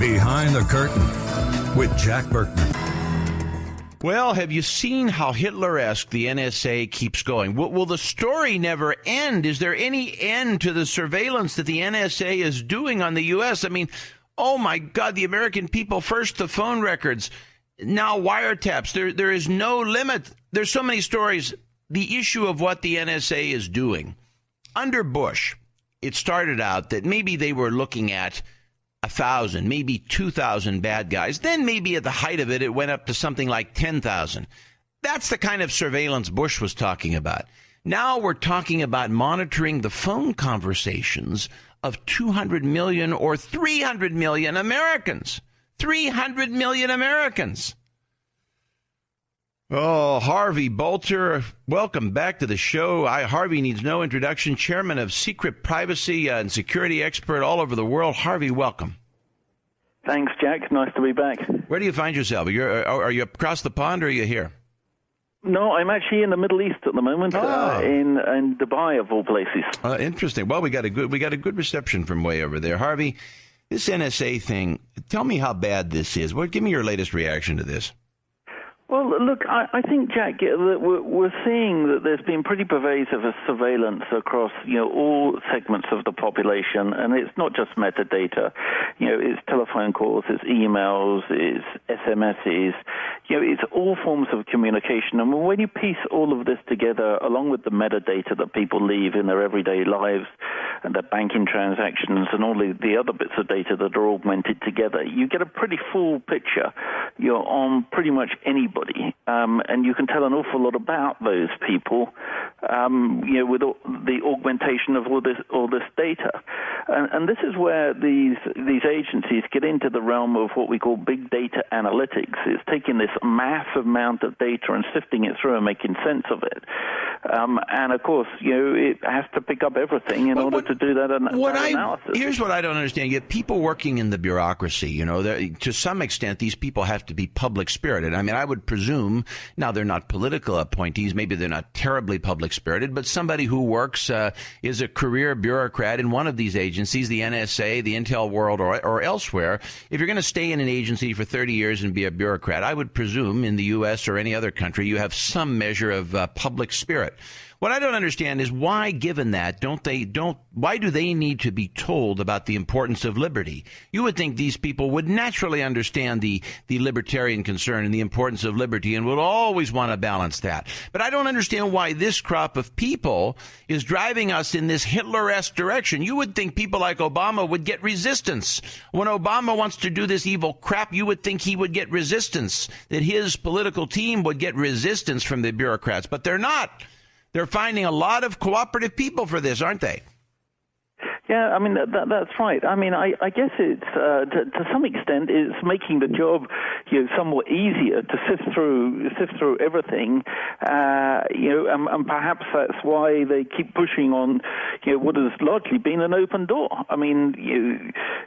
Behind the Curtain with Jack Bergman. Well, have you seen how Hitler-esque the NSA keeps going? Will the story never end? Is there any end to the surveillance that the NSA is doing on the U.S.? I mean, oh my God, the American people, first the phone records, now wiretaps. There is no limit. There's so many stories. The issue of what the NSA is doing. Under Bush, it started out that maybe they were looking at 1,000, maybe 2,000 bad guys. Then maybe at the height of it, it went up to something like 10,000. That's the kind of surveillance Bush was talking about. Now we're talking about monitoring the phone conversations of 200 million or 300 million Americans. 300 million Americans. Oh, Harvey Boulter, welcome back to the show. Harvey needs no introduction, chairman of Seecrypt privacy and security expert all over the world. Harvey, welcome. Thanks, Jack. Nice to be back. Where do you find yourself? Are you across the pond or are you here? No, I'm actually in the Middle East at the moment, in Dubai of all places. Interesting. Well, we got a good reception from way over there. Harvey, this NSA thing, tell me how bad this is. Give me your latest reaction to this. Well, look, I think, Jack, that we're seeing that there's been pretty pervasive surveillance across, all segments of the population, and it's not just metadata. It's telephone calls, it's emails, it's SMSs, it's all forms of communication. And when you piece all of this together, along with the metadata that people leave in their everyday lives and their banking transactions and all the other bits of data that are augmented together, you get a pretty full picture, on pretty much anybody. And you can tell an awful lot about those people, with the augmentation of all this data. And this is where these agencies get into the realm of what we call big data analytics. It's taking this massive amount of data and sifting it through and making sense of it. And of course, it has to pick up everything in order to do that analysis. Here's what I don't understand. You have people working in the bureaucracy, to some extent, these people have to be public spirited. I mean, I would presume, now they're not political appointees, maybe they're not terribly public spirited, but somebody who works, is a career bureaucrat in one of these agencies, the NSA, the Intel World, or elsewhere. If you're going to stay in an agency for 30 years and be a bureaucrat, I would presume in the U.S. or any other country, you have some measure of public spirit. What I don't understand is why, given that, why do they need to be told about the importance of liberty? You would think these people would naturally understand the libertarian concern and the importance of liberty and would always want to balance that. But I don't understand why this crop of people is driving us in this Hitler-esque direction. You would think people like Obama would get resistance. When Obama wants to do this evil crap, you would think he would get resistance, that his political team would get resistance from the bureaucrats, but they're not. They're finding a lot of cooperative people for this, aren't they? Yeah, I mean, that's right. I mean, I guess it's, to some extent, it's making the job, somewhat easier to sift through everything, and perhaps that's why they keep pushing on, what has largely been an open door. I mean,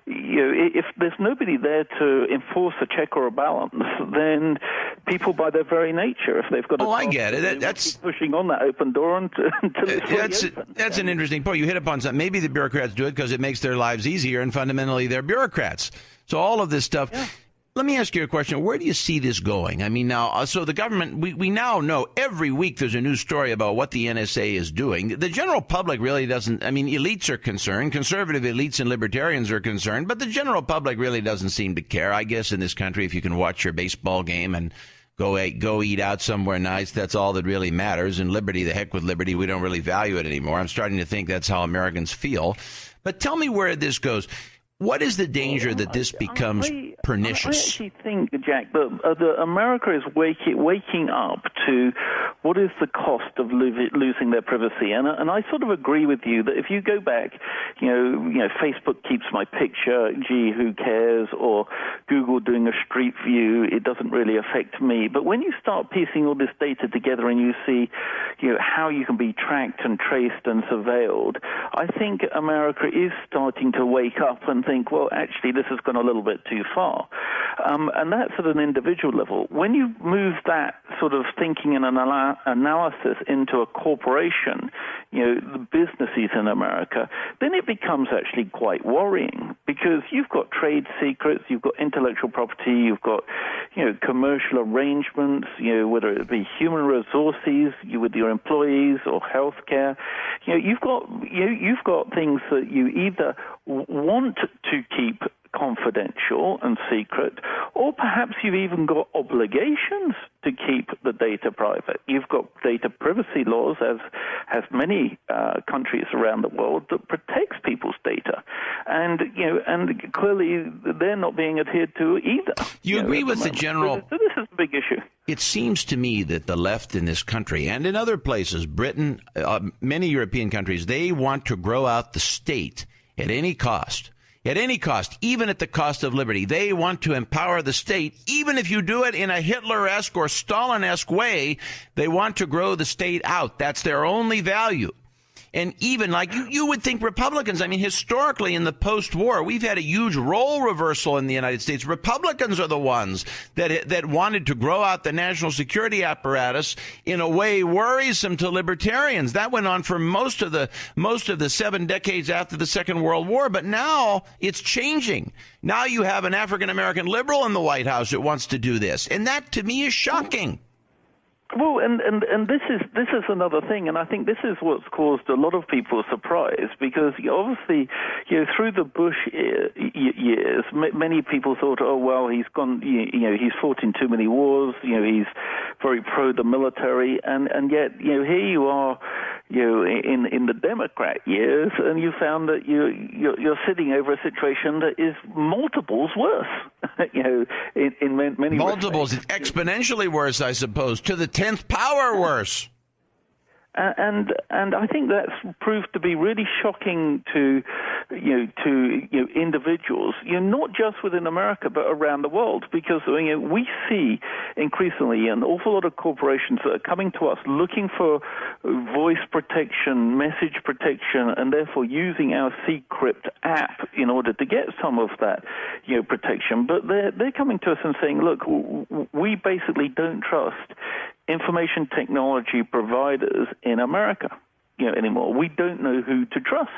if there's nobody there to enforce a check or a balance, then people, by their very nature, if they've got I get it. That's keep pushing on that open door until it's open. That's an interesting point. You hit upon something. Maybe the bureaucrats do it because it makes their lives easier, and fundamentally they're bureaucrats. So all of this stuff. Yeah. Let me ask you a question. Where do you see this going? I mean, now, so the government, we now know every week there's a new story about what the NSA is doing. The general public really doesn't, I mean, elites are concerned. Conservative elites and libertarians are concerned, but the general public really doesn't seem to care. I guess in this country, if you can watch your baseball game and go eat out somewhere nice, that's all that really matters. And liberty, the heck with liberty, we don't really value it anymore. I'm starting to think that's how Americans feel. But tell me where this goes. What is the danger that this becomes pernicious? I actually think, Jack, that America is waking up to what is the cost of losing their privacy. And I sort of agree with you that if you go back, Facebook keeps my picture, gee, who cares? Or Google doing a street view, it doesn't really affect me. But when you start piecing all this data together and you see, how you can be tracked and traced and surveilled, I think America is starting to wake up and think, well, actually, this has gone a little bit too far. And that's at an individual level. When you move that sort of thinking and analysis into a corporation, the businesses in America, then it becomes actually quite worrying, because you've got trade secrets, you've got intellectual property, you've got, commercial arrangements, whether it be human resources with your employees or healthcare. You've got things that you either want to keep confidential and secret, or perhaps you've even got obligations to keep the data private. You've got data privacy laws, as has many countries around the world, that protects people's data, and clearly they're not being adhered to either. You agree with the general? So this is a big issue. It seems to me that the left in this country and in other places, Britain, many European countries, they want to grow out the state at any cost. At any cost, even at the cost of liberty. They want to empower the state, even if you do it in a Hitler-esque or Stalin-esque way. They want to grow the state out. That's their only value. And even like you would think Republicans, I mean, historically in the post-war, we've had a huge role reversal in the United States. Republicans are the ones that wanted to grow out the national security apparatus in a way worrisome to libertarians. That went on for most of the 7 decades after the Second World War. But now it's changing. Now you have an African-American liberal in the White House that wants to do this. And that, to me, is shocking. Well, and this is another thing, and I think this is what's caused a lot of people surprise, because obviously, through the Bush years, many people thought, oh well, he's gone, he's fought in too many wars, he's very pro the military, and yet, here you are, in the Democrat years, and you found that you're sitting over a situation that is multiples worse, in many multiples, respects. Exponentially worse, I suppose, to the 10th power worse. And I think that's proved to be really shocking to individuals, not just within America but around the world, because we see increasingly an awful lot of corporations that are coming to us looking for voice protection, message protection, and therefore using our Seecrypt app in order to get some of that protection. But they're coming to us and saying, look, we basically don't trust information technology providers in America anymore. We don't know who to trust.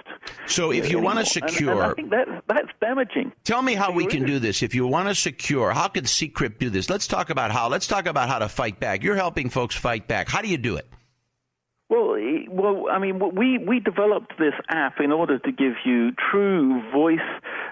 So if you want to secure... And I think that's damaging. Tell me how we can do this. If you want to secure, how can Seecrypt do this? Let's talk about how. Let's talk about how to fight back. You're helping folks fight back. How do you do it? Well, I mean, we developed this app in order to give you true voice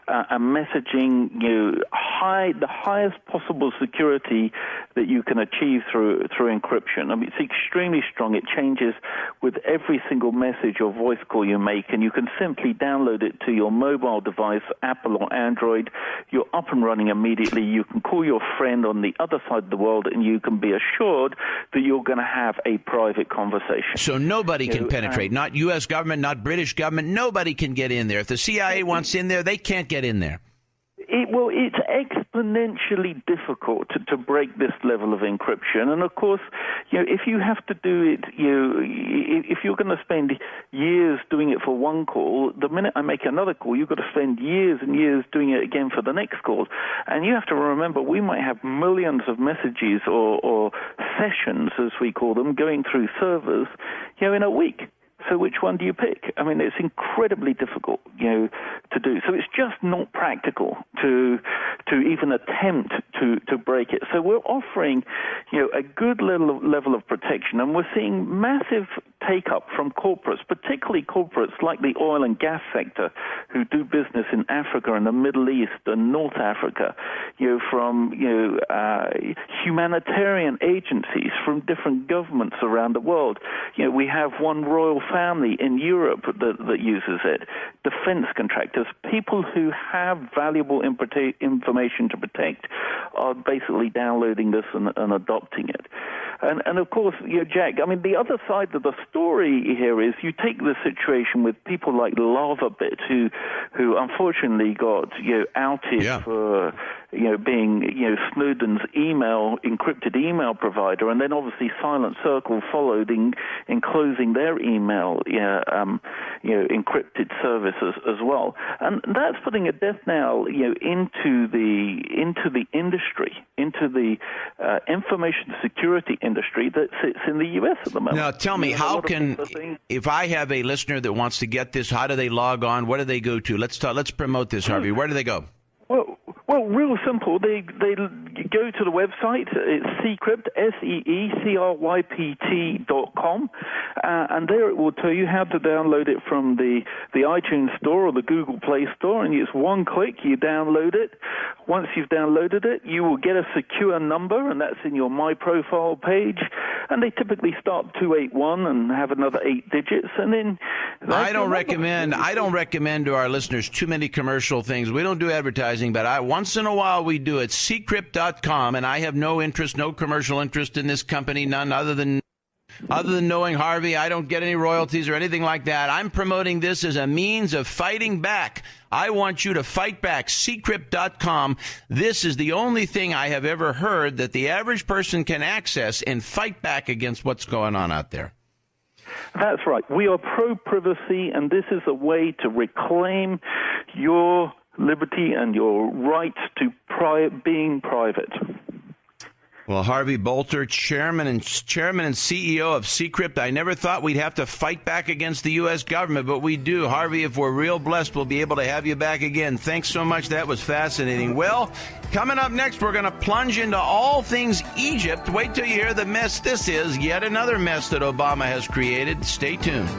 and messaging, the highest possible security that you can achieve through encryption. I mean, it's extremely strong. It changes with every single message or voice call you make, and you can simply download it to your mobile device, Apple or Android. You're up and running immediately. You can call your friend on the other side of the world, and you can be assured that you're going to have a private conversation. So nobody can penetrate, not U.S. government, not British government. Nobody can get in there. If the CIA wants in there, they can't get in there. It's exponentially difficult to break this level of encryption. And, of course, if you have to do it, if you're going to spend years doing it for one call, the minute I make another call, you've got to spend years and years doing it again for the next call. And you have to remember, we might have millions of messages or sessions, as we call them, going through servers, in a week. So which one do you pick? I mean, it's incredibly difficult, to do. So it's just not practical to even attempt to break it. So we're offering, a good level of protection, and we're seeing massive take-up from corporates, particularly corporates like the oil and gas sector, who do business in Africa and the Middle East and North Africa, from humanitarian agencies, from different governments around the world. We have one royal family in Europe that uses it, defense contractors, people who have valuable information to protect are basically downloading this and adopting it. And of course, Jack, I mean, the other side of the story here is you take the situation with people like LavaBit, who unfortunately got outed for being Snowden's encrypted email provider, and then obviously Silent Circle followed in closing their email encrypted services as well, and that's putting a death knell into the industry, into the information security industry that sits in the U.S. at the moment. Now, tell me, how can, if I have a listener that wants to get this, how do they log on? What do they go to? Let's promote this, Harvey. Where do they go? Well, real simple. They go to the website. It's Seecrypt, SEECRYPT.com, and there it will tell you how to download it from the iTunes Store or the Google Play Store, and it's one click, you download it. Once you've downloaded it, you will get a secure number, and that's in your My Profile page, and they typically start 281 and have another 8 digits, and then... I don't recommend to our listeners too many commercial things. We don't do advertising, but once in a while we do it. Seecrypt.com, and I have no commercial interest in this company, none other than knowing Harvey. I don't get any royalties or anything like that. I'm promoting this as a means of fighting back. I want you to fight back. Seecrypt.com. This is the only thing I have ever heard that the average person can access and fight back against what's going on out there. That's right. We are pro-privacy, and this is a way to reclaim your liberty and your right to being private. Well, Harvey Boulter, chairman and CEO of Seecrypt. I never thought we'd have to fight back against the U.S. government, but we do. Harvey, if we're real blessed, we'll be able to have you back again. Thanks so much. That was fascinating. Well, coming up next, we're going to plunge into all things Egypt. Wait till you hear the mess this is. Yet another mess that Obama has created. Stay tuned.